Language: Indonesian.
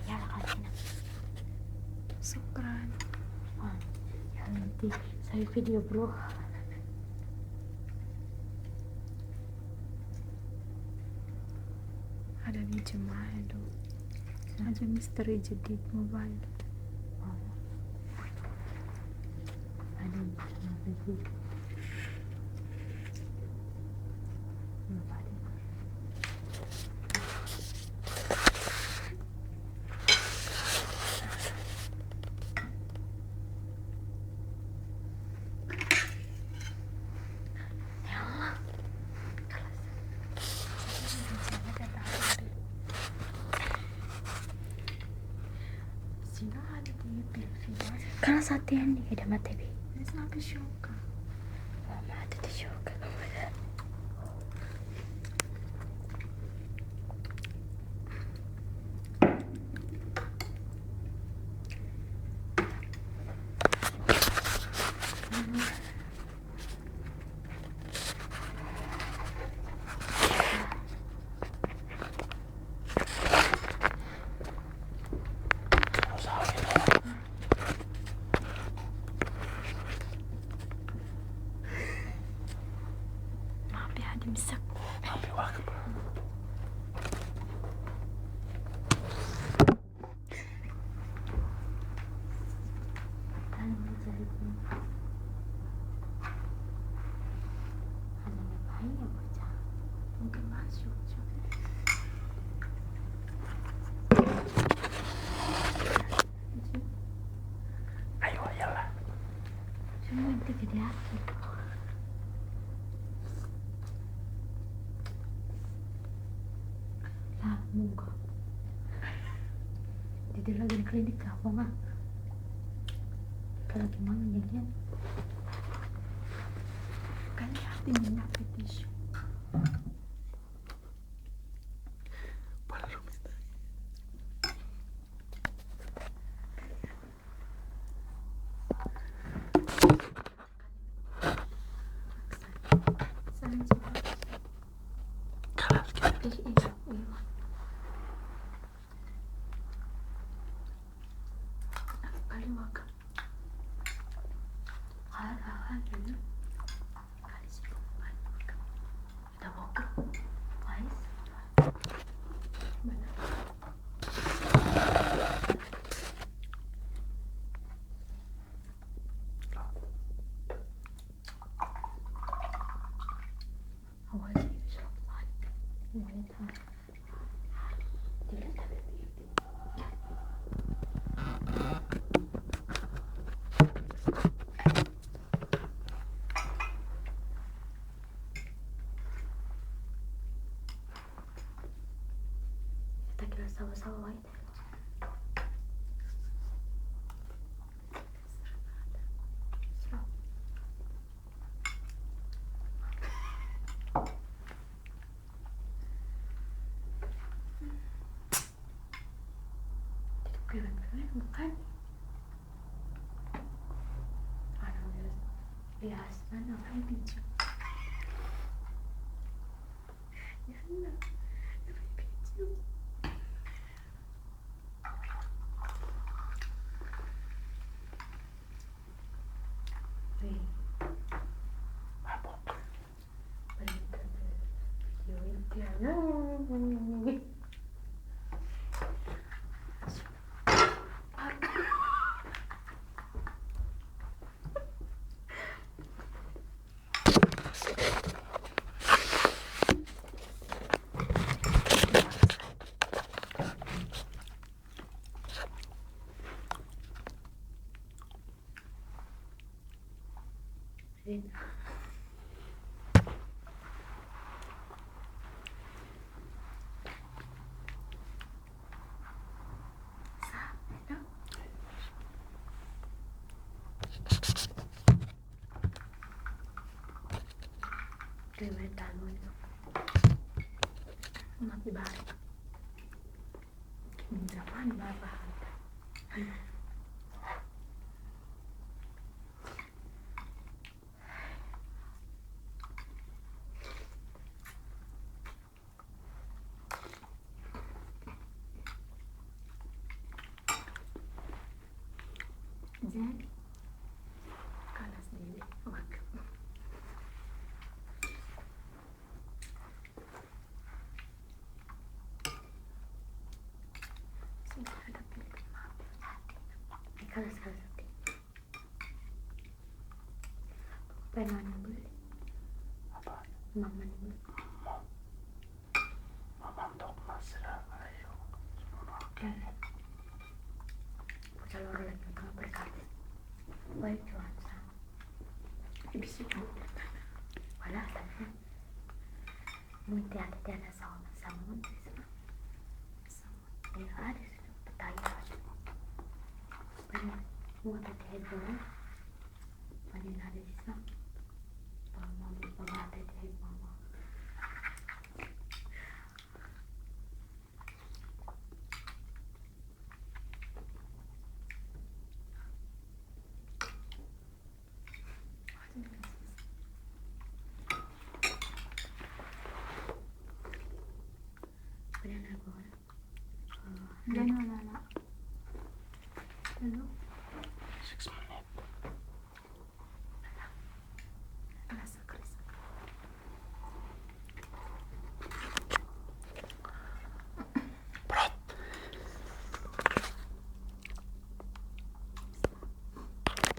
ya kasih. Syukran. Ya nanti saya video bro. Ada di jemaah itu. Ada misteri jadid mobile. Ada lagi. Sino ada di Pilipinas? Karena satian nih ada mata TV. Sabi syuka. Mama ada di syuka kemudian. Maaf ya, ada misak. Tapi waktu Mungkin masuk. ayo ayalah. Cuma nanti gede hati. Lah, moga. Tidak lagi di klinik apa mah? Kalau gimana jadian? Kan hati minyak tisu. Para rumita. Saling coba. Kalas kita. Iya. Kali makan. Hal-hal dulu. Kali sih makan. Kita makan. Mais. Mana? Awal sih bisa mati. Mulai tahu. Tidak ada. Kita kira sama-sama wae. Keren-keren bukan? Orang biasa namanya biju. Ya enggak. Biju. Wih, Apa? berita video itu ya. Kewetan mo ito. Mati balik. Mindraman babahag. kan? Kalah sendiri. Waduh. Sudah ada pilih maaf. Kalah sekali. Pengen beli. Apa? Mama nih beli. Mama untuk masra ayo. Dan bocah loro lagi nggak berkata. Baik cuan sama. Bisa juga. Wala sana. Munti ada sama munti sama. Ya ada sudah petaya. Pada mau tadi dulu. Pada ada di sana. Mama ada di mama. Pada nak boleh. Jangan lala. Lalu